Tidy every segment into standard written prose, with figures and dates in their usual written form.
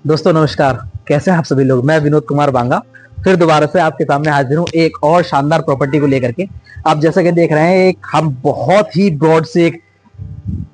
दोस्तों नमस्कार। कैसे हैं आप सभी लोग। मैं विनोद कुमार बांगा फिर दोबारा से आपके सामने हाजिर हूँ एक और शानदार प्रॉपर्टी को लेकर के। आप जैसा कि देख रहे हैं एक हम बहुत ही ब्रॉड से एक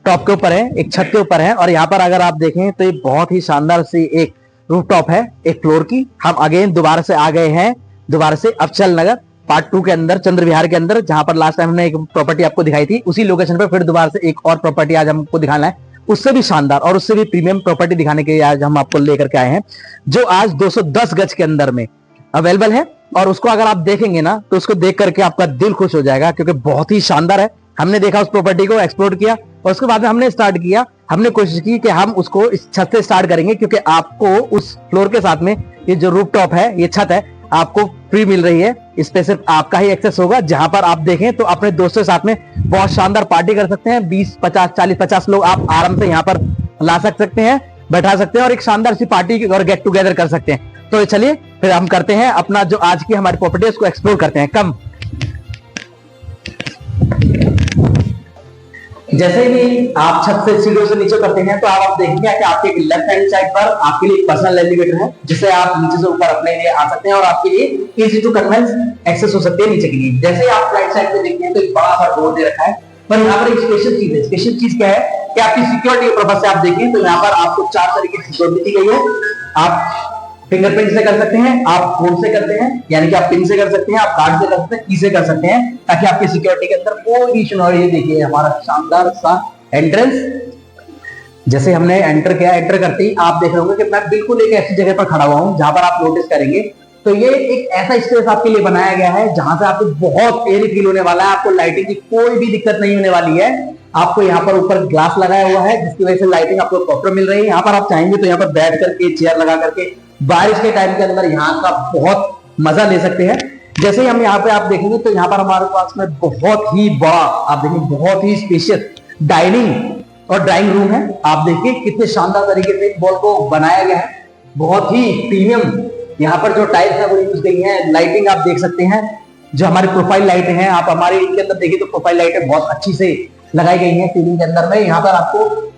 टॉप के ऊपर है, एक छत के ऊपर है और यहाँ पर अगर आप देखें तो ये बहुत ही शानदार सी एक रूफ टॉप है एक फ्लोर की। हम अगेन दोबारा से आ गए हैं दोबारा से अफचल नगर पार्ट 2 के अंदर चंद्र विहार के अंदर, जहां पर लास्ट टाइम हमने एक प्रॉपर्टी आपको दिखाई थी उसी लोकेशन पर फिर दोबारा से एक और प्रॉपर्टी आज हमको दिखाना है, उससे भी शानदार और उससे भी प्रीमियम प्रॉपर्टी दिखाने के लिए आज हम आपको लेकर के आए हैं, जो आज 210 गज के अंदर में अवेलेबल है। और उसको अगर आप देखेंगे ना तो उसको देख करके आपका दिल खुश हो जाएगा, क्योंकि बहुत ही शानदार है। हमने देखा उस प्रॉपर्टी को, एक्सप्लोर किया और उसके बाद में हमने स्टार्ट किया, हमने कोशिश की कि हम उसको इस छत से स्टार्ट करेंगे, क्योंकि आपको उस फ्लोर के साथ में ये जो रूफ टॉप है, ये छत है, आपको फ्री मिल रही है। इस पे सिर्फ आपका ही एक्सेस होगा, जहां पर आप देखें तो अपने दोस्तों के साथ में बहुत शानदार पार्टी कर सकते हैं। 20 50 40 50 लोग आप आराम से यहाँ पर ला सकते हैं, बैठा सकते हैं और एक शानदार सी पार्टी और गेट टुगेदर कर सकते हैं। तो चलिए फिर हम करते हैं अपना जो आज की हमारी प्रॉपर्टी है उसको एक्सप्लोर करते हैं। कम जैसे ही आप छत से सीढ़ियों से नीचे करते हैं तो आप देखेंगे कि आपके लेफ्ट हैंड साइड पर आपके लिए पर्सनल एलिवेटर है, जिससे आप नीचे से ऊपर अपने लिए आ सकते हैं और आपके लिए इजी टू कन्वेंस एक्सेस हो सकते हैं नीचे के लिए। जैसे ही आप राइट साइड में देखते हैं तो एक बड़ा सा डोर दे रखा है, पर यहाँ पर एक स्पेशल चीज है। स्पेशल चीज क्या है कि आपकी सिक्योरिटी के पर्पज से आप देखें तो यहाँ पर आपको 4 तरीके की सिक्योरिटी दी गई है। आप फिंगरप्रिंट से कर सकते हैं, आप फोन से करते हैं, यानी कि आप पिन से कर सकते हैं, आप कार्ड से कर सकते हैं, की से कर सकते हैं, ताकि आपकी सिक्योरिटी के अंदर कोई इशू ना हो। ये देखिए हमारा शानदार सा एंट्रेंस। जैसे हमने एंटर किया, एंटर करते ही आप देख रहे होंगे कि मैं बिल्कुल एक ऐसी जगह पर खड़ा हुआ हूं जहां पर आप नोटिस करेंगे तो ये एक ऐसा स्पेस आपके लिए बनाया गया है जहां से आपको बहुत एयरी फील होने वाला है। आपको लाइटिंग की कोई भी दिक्कत नहीं होने वाली है। आपको यहाँ पर ऊपर ग्लास लगाया हुआ है, जिसकी वजह से लाइटिंग आपको प्रॉपर मिल रही है। यहाँ पर आप चाहेंगे तो यहाँ पर बैठ करके चेयर लगा करके बारिश के टाइम के अंदर यहाँ का बहुत मजा ले सकते हैं। जैसे ही हम यहाँ पे आप देखेंगे तो यहाँ पर हमारे पास में बहुत ही बड़ा, आप देखेंगे बहुत ही स्पेशियस डाइनिंग और ड्राइंग रूम है। आप देखिए कितने शानदार तरीके से बॉल को बनाया गया है, बहुत ही प्रीमियम। यहाँ पर जो टाइल्स है वो यूज गई है। लाइटिंग आप देख सकते हैं, जो हमारी प्रोफाइल लाइट है, आप हमारे इनके अंदर देखिए तो प्रोफाइल लाइटें बहुत अच्छी से लगाई गई है सीलिंग के अंदर में। यहाँ पर आपको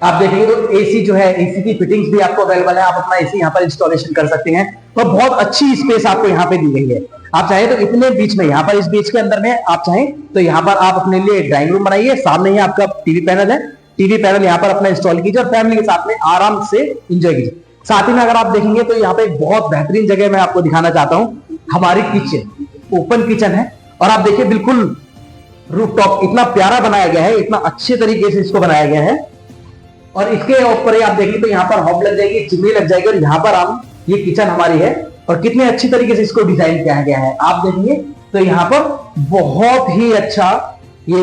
आप देखेंगे तो एसी जो है, एसी की फिटिंग्स भी आपको अवेलेबल है, आप अपना एसी यहाँ पर इंस्टॉलेशन कर सकते हैं। तो बहुत अच्छी स्पेस आपको यहाँ पे दी गई है। आप चाहे तो इतने बीच में, यहाँ पर इस बीच के अंदर में आप चाहें तो यहाँ पर आप अपने लिए ड्राइंग रूम बनाइए। सामने ही आपका टीवी पैनल है, टीवी पैनल यहाँ पर अपना इंस्टॉल कीजिए और फैमिली के साथ में आराम से इंजॉय कीजिए। साथ ही में अगर आप देखेंगे तो यहाँ पे एक बहुत बेहतरीन जगह मैं आपको दिखाना चाहता हूँ, हमारी किचन, ओपन किचन है। और आप देखिए बिल्कुल रूफ टॉप इतना प्यारा बनाया गया है, इतना अच्छे तरीके से इसको बनाया गया है। और इसके ऊपर ही आप देखिए तो यहाँ पर हॉब लग जाएगी, चिमनी लग जाएगी और यहाँ पर हम, ये किचन हमारी है और कितने अच्छी तरीके से इसको डिजाइन किया गया है। आप देखेंगे तो यहाँ पर बहुत ही अच्छा ये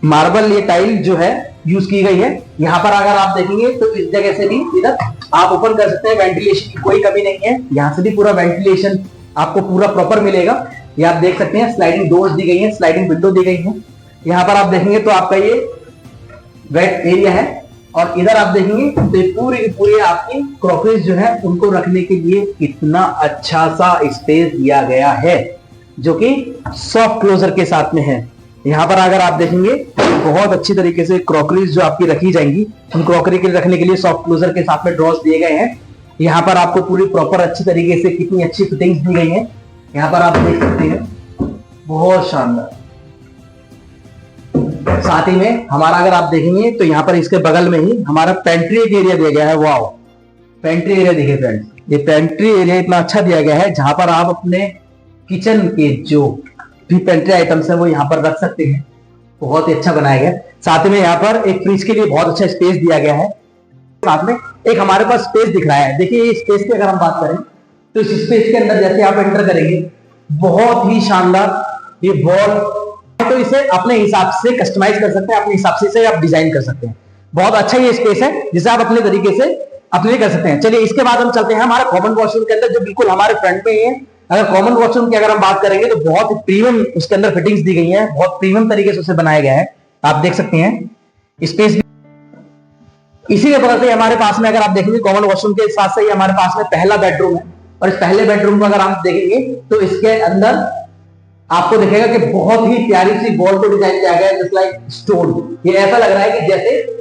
मार्बल, ये टाइल जो है यूज की गई है। यहाँ पर अगर आप देखेंगे तो इस जगह से भी इधर आप ओपन कर सकते हैं, वेंटिलेशन की कोई कमी नहीं है। यहाँ से भी पूरा वेंटिलेशन आपको पूरा प्रॉपर मिलेगा। ये आप देख सकते हैं स्लाइडिंग डोर्स दी गई है, स्लाइडिंग विंडो दी गई है। यहाँ पर आप देखेंगे तो आपका ये वेट एरिया है और इधर आप देखेंगे तो ये पूरी पूरी आपकी क्रॉकरीज जो है उनको रखने के लिए कितना अच्छा सा स्पेस दिया गया है, जो कि सॉफ्ट क्लोजर के साथ में है। यहाँ पर अगर आप देखेंगे बहुत अच्छी तरीके से क्रॉकरीज जो आपकी रखी जाएंगी, उन क्रॉकरी के रखने के लिए सॉफ्ट क्लोजर के साथ में ड्रॉर्स दिए गए हैं। यहाँ पर आपको पूरी प्रॉपर अच्छी तरीके से कितनी अच्छी फिटिंग्स दी गई है, यहाँ पर आप देख सकते हैं, बहुत शानदार। साथ ही में हमारा अगर आप देखेंगे तो यहाँ पर इसके बगल में ही हमारा पेंट्री एरिया दिया गया है। वाओ, पेंट्री एरिया देखिए फ्रेंड्स, ये पेंट्री एरिया इतना अच्छा दिया गया है जहां पर आप अपने किचन के जो भी पेंट्री आइटम्स है वो यहाँ पर रख सकते हैं। बहुत ही अच्छा बनाया गया। साथ में यहाँ पर एक फ्रिज के लिए बहुत अच्छा स्पेस दिया गया है। साथ में एक हमारे पास स्पेस दिख रहा है, देखिए ये स्पेस की अगर हम बात करें तो इस स्पेस के अंदर जैसे आप एंटर करेंगे बहुत ही शानदार ये वॉल, तो इसे अपने हिसाब से कस्टमाइज कर सकते हैं, अपने हिसाब से इसे आप डिजाइन कर सकते हैं। बहुत अच्छा ये स्पेस है जिसे आप अपने तरीके से अपने कर सकते हैं। चलिए इसके बाद हम चलते हैं हमारे कॉमन वॉशरूम के अंदर, जो बिल्कुल हमारे फ्रंट में ही है। अगर कॉमन वॉशरूम की अगर हम बात करेंगे तो बहुत प्रीमियम उसके अंदर फिटिंग्स दी गई है, बहुत प्रीमियम तरीके से उसे बनाया गया है। आप देख सकते हैं स्पेस इसी के वजह से हमारे पास में अगर आप देखेंगे कॉमन वॉशरूम के साथ से ही हमारे पास में पहला बेडरूम है। और इस पहले बेडरूम को अगर आप देखेंगे तो इसके अंदर आपको दिखेगा कि बहुत ही प्यारी सी वॉल को डिजाइन किया गया है, जस्ट लाइक स्टोन। ये ऐसा लग रहा है कि जैसे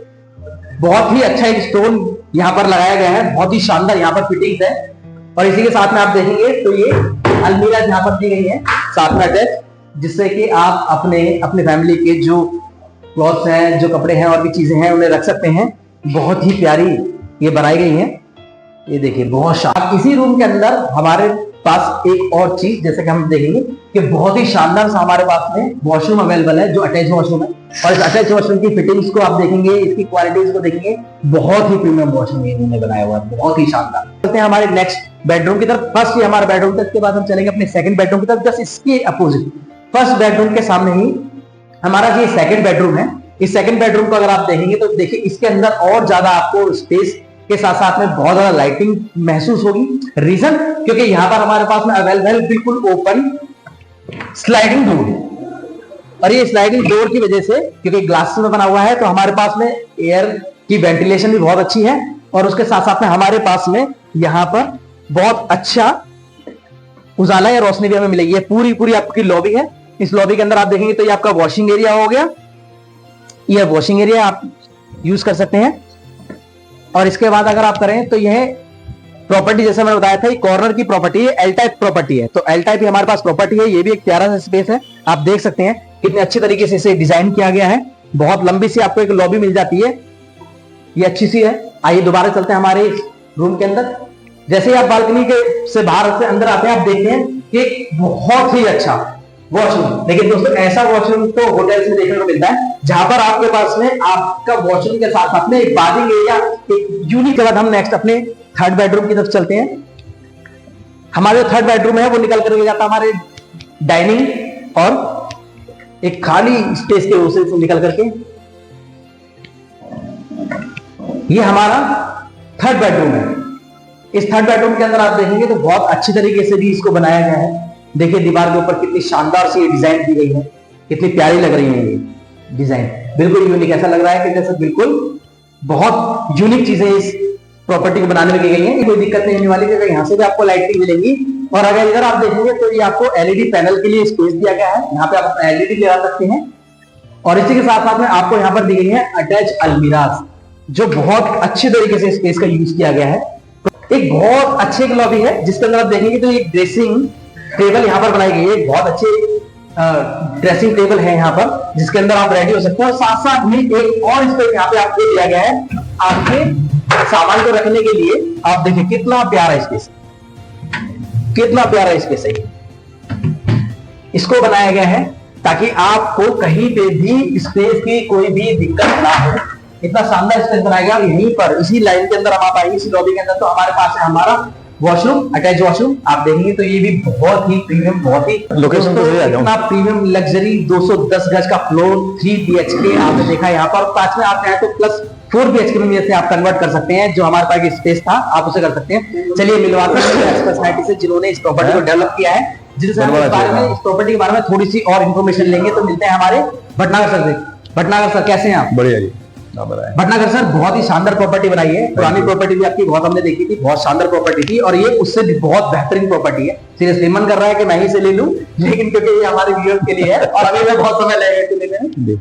बहुत ही अच्छा एक स्टोन यहाँ पर लगाया गया है, बहुत ही शानदार यहाँ पर फिटिंग्स है। और इसी के साथ में आप देखेंगे तो ये अलमीरा यहाँ पर दी गई है साथ में अटैच, जिससे कि आप अपने फैमिली के जो क्लॉथ्स हैं, जो कपड़े हैं और भी चीजें हैं उन्हें रख सकते हैं। बहुत ही प्यारी ये बनाई गई है, ये देखिए बहुत शानदार। इसी रूम के अंदर हमारे पास एक और चीज जैसे कि हम देखेंगे कि बहुत ही शानदार सा हमारे पास में वॉशरूम अवेलेबल है, जो अटैच वॉशरूम है। और इस अटैच वॉशरूम की फिटिंग्स को आप देखेंगे, इसकी क्वालिटीज को देखेंगे, बहुत ही प्रीमियम वॉशरूम इन्होंने बनाया हुआ है, बहुत ही शानदार। चलते हैं हमारे नेक्स्ट बेडरूम की तरफ। फर्स्ट ये हमारा बेडरूम था, इसके बाद हम चलेंगे अपने सेकंड बेडरूम की तरफ। जस्ट इसके अपोजिट फर्स्ट बेडरूम के सामने ही हमारा ये सेकंड बेडरूम है। इस सेकंड बेडरूम को अगर आप देखेंगे तो देखिए इसके अंदर और ज्यादा आपको स्पेस के साथ साथ में बहुत ज्यादा लाइटिंग महसूस होगी। रीजन क्योंकि यहाँ पर हमारे पास में अवेलेबल बिल्कुल ओपन स्लाइडिंग डोर है, और ये स्लाइडिंग डोर की वजह से क्योंकि ग्लास में बना हुआ है तो हमारे पास में एयर की वेंटिलेशन भी बहुत अच्छी है। और उसके साथ साथ में हमारे पास में यहाँ पर बहुत अच्छा उजाला या रोशनी भी हमें मिलेगी। पूरी आपकी लॉबी है। इस लॉबी के अंदर आप देखेंगे तो ये आपका वॉशिंग एरिया हो गया, ये वॉशिंग एरिया आप यूज कर सकते हैं। और इसके बाद अगर आप करें तो यह प्रॉपर्टी जैसे मैंने बताया था, ये कॉर्नर की प्रॉपर्टी है, एल टाइप प्रॉपर्टी है। तो एल टाइप ही हमारे पास प्रॉपर्टी है। ये भी एक प्यारा सा स्पेस है, आप देख सकते हैं कितने अच्छे तरीके से इसे डिजाइन किया गया है। बहुत लंबी सी आपको एक लॉबी मिल जाती है, ये अच्छी सी है। आइए दोबारा चलते हैं हमारे रूम के अंदर। जैसे ही आप बालकनी के से बाहर से अंदर आते हैं, आप देखते हैं कि बहुत ही अच्छा वॉशरूम। लेकिन दोस्तों ऐसा वॉशरूम तो होटल्स में देखने को मिलता है, जहां पर आपके पास में आपका वॉशरूम के साथ साथ में एक बाथिंग एरिया, एक यूनिक। के बाद हम नेक्स्ट अपने थर्ड बेडरूम की तरफ चलते हैं। हमारे जो थर्ड बेडरूम है वो निकल कर जाता है हमारे डाइनिंग और एक खाली स्पेस के उसे से निकल करके ये हमारा थर्ड बेडरूम है। इस थर्ड बेडरूम के अंदर आप देखेंगे तो बहुत अच्छी तरीके से भी इसको बनाया गया है। देखिए दीवार के ऊपर कितनी शानदार सी डिजाइन दी गई है, कितनी प्यारी लग रही है ये डिजाइन, बिल्कुल यूनिक। ऐसा लग रहा है कि जैसे बिल्कुल बहुत यूनिक चीजें इस प्रॉपर्टी को बनाने में की गई है। कोई दिक्कत नहीं होने वाली, क्योंकि यहाँ से भी आपको लाइटिंग मिलेगी। और अगर इधर आप देखेंगे तो ये आपको एलईडी पैनल के लिए स्पेस दिया गया है, यहाँ पे आप अपना एलईडी लगा सकते हैं। और इसी के साथ साथ में आपको यहाँ पर दी गई है अटैच अलमीराज, जो बहुत अच्छी तरीके से स्पेस का यूज किया गया है। एक बहुत अच्छी एक लॉबी है जिसके अंदर आप देखेंगे तो एक ड्रेसिंग टेबल यहाँ पर बनाई गई है। बहुत अच्छे ड्रेसिंग टेबल है यहाँ पर, जिसके अंदर आप रेडी हो सकते हैं। और साथ साथ में एक और स्पेस यहाँ पे आपको दिया गया है आपके सामान को रखने के लिए। आप देखिए कितना प्यारा स्पेस, कितना प्यारा स्पेस है। इसको बनाया गया है ताकि आपको कहीं पे भी स्पेस की कोई भी दिक्कत ना हो। इतना शानदार स्पेस बनाया गया। यहीं पर इसी लाइन के अंदर हम आप आएंगे इसी लॉबी के अंदर तो हमारे पास है हमारा वॉशरूम, अटैच वॉशरूम। आप देखेंगे तो ये भी बहुत ही प्रीमियम, बहुत ही लोकेशन तो इतना प्रीमियम लग्जरी 210 गज का फ्लोर, 3 BHK आपने देखा यहाँ पर। पांच में आप चाहें तो प्लस 4 BHK में से आप कन्वर्ट कर सकते हैं, जो हमारे पास स्पेस था आप उसे कर सकते हैं। चलिए मिलवाते हैं एक्सपर्ट से जिन्होंने इस प्रॉपर्टी को डेवलप किया है, जिनसे हम इस बारे में, इस प्रॉपर्टी के बारे में थोड़ी सी और इन्फॉर्मेशन लेंगे। तो मिलते हैं हमारे भटनागर सर से। भटनागर सर कैसे हैं आप? बढ़िया जी। भटनागर सर बहुत ही शानदार प्रॉपर्टी बनाई है। पुरानी प्रॉपर्टी भी आपकी बहुत हमने देखी थी, बहुत शानदार प्रॉपर्टी थी, और ये उससे भी बहुत बेहतरीन प्रॉपर्टी है। सीरियसली मन कर रहा है कि मैं ही से ले लूं, लेकिन क्योंकि ये हमारे व्यूअर्स के लिए है और अभी मैं बहुत समय लगेगा लेने में,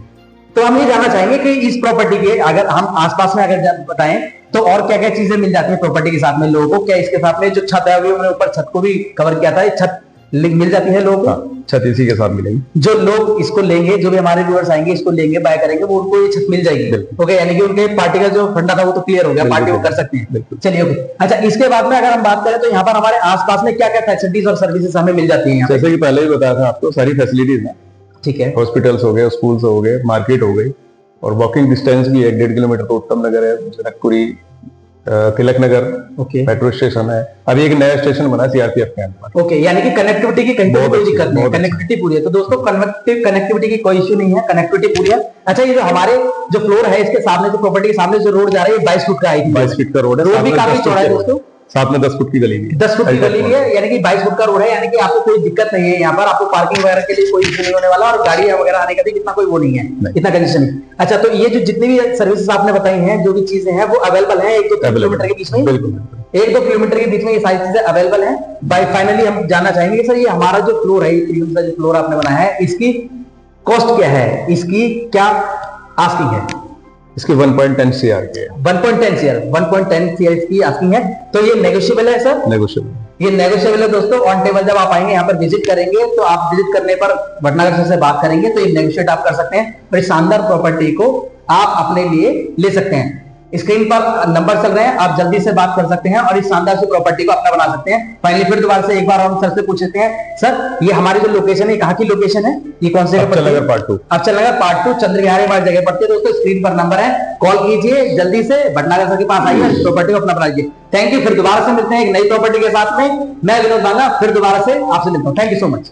तो हम ये जानना चाहेंगे कि इस प्रॉपर्टी के अगर हम आसपास में अगर बताएं तो और क्या क्या चीजें मिल जाती है प्रॉपर्टी के साथ में लोगों को। क्या इसके साथ में जो छत है अभी हमने ऊपर छत को भी कवर किया था, छत मिल जाती है लोगों को? छत इसी के साथ मिलेगी। जो लोग इसको लेंगे, जो भी हमारे व्यूअर्स आएंगे इसको लेंगे, बाय करेंगे, वो उनको ये छत मिल जाएगी। ओके, यानी कि उनके पार्टी का जो फंडा था वो तो क्लियर हो गया, पार्टी वो कर सकते हैं। चलिए ओके। अच्छा, इसके बाद में अगर हम बात करें तो यहाँ पर हमारे आसपास में क्या क्या फैसिलिटीज और सर्विसेज हमें मिल जाती है? जैसे कि पहले ही बताया था आपको, सारी फैसिलिटीज है। ठीक है, हॉस्पिटल्स हो गए, स्कूल्स हो गए, मार्केट हो गई, और वॉकिंग डिस्टेंस भी है। 1.5 किलोमीटर तो उत्तम नगर है, जनकपुरी, तिलक नगर मेट्रो स्टेशन है। अभी एक नया स्टेशन बना सीआरपीएफ के अंदर। ओके, यानी कि कनेक्टिविटी की कहीं कोई दिक्कत नहीं है, कनेक्टिविटी पूरी है। तो दोस्तों कनेक्टिविटी की कोई इश्यू नहीं है, कनेक्टिविटी पूरी है। अच्छा, ये जो हमारे जो फ्लोर है इसके सामने जो प्रॉपर्टी के सामने जो रोड जा रहा है 22 फुट का है। 22 फीट का रोड है, रोड भी काफी चौड़ा है दोस्तों, साथ में 10 फुट की गली भी है। 10 फुट की गली भी है, यानी कि 22 फुट का रोड है। यानी कि आपको कोई दिक्कत नहीं है, यहाँ पर आपको पार्किंग वगैरह के लिए कोई इशू नहीं होने वाला, और गाड़ी वगैरह आने का भी इतना कोई वो नहीं है, इतना कंजेशन नहीं। अच्छा, तो ये जो जितनी भी सर्विसेज आपने बताई हैं, जो भी चीजें हैं वो अवेलेबल है 1-2 किलोमीटर के बीच में? बिल्कुल, 1-2 किलोमीटर के बीच में ये सारी चीजें अवेलेबल है। बाय फाइनली हम जानना चाहेंगे सर, ये हमारा जो फ्लोर है, प्रीमियम सा जो फ्लोर आपने बनाया है, इसकी कॉस्ट क्या है, इसकी क्या आस्किंग है? इसकी 1.10 CR की है। 1.10 CR 1.10 CR की आस्किंग है, तो ये नेगोशिएबल है सर? नेगोशिएबल, ये नेगोशिएबल है दोस्तों। ऑन टेबल जब आप आएंगे यहाँ पर विजिट करेंगे, तो आप विजिट करने पर भटनागर सर से बात करेंगे, तो ये नेगोशिएट आप कर सकते हैं और इस शानदार प्रॉपर्टी को आप अपने लिए ले सकते हैं। स्क्रीन पर नंबर चल रहे हैं, आप जल्दी से बात कर सकते हैं और इस शानदार से प्रॉपर्टी को अपना बना सकते हैं। फाइनली फिर दोबारा से एक बार हम सर से पूछ लेते हैं, सर ये हमारी जो लोकेशन है, कहाँ की लोकेशन है, ये कौन से अबचलनगर पार्ट 2, अबचलनगर पार्ट 2 चंद्रविहार हमारी जगह पड़ती है दोस्तों। स्क्रीन पर नंबर है, कॉल कीजिए जल्दी से, भटनागर सर के पास आइए, इस प्रॉपर्टी को अपना बनाइए। थैंक यू, फिर दोबारा से मिलते हैं एक नई प्रॉपर्टी के साथ में। मैं विनोद बांगा फिर दोबारा से आपसे मिलता हूँ। Thank you so much.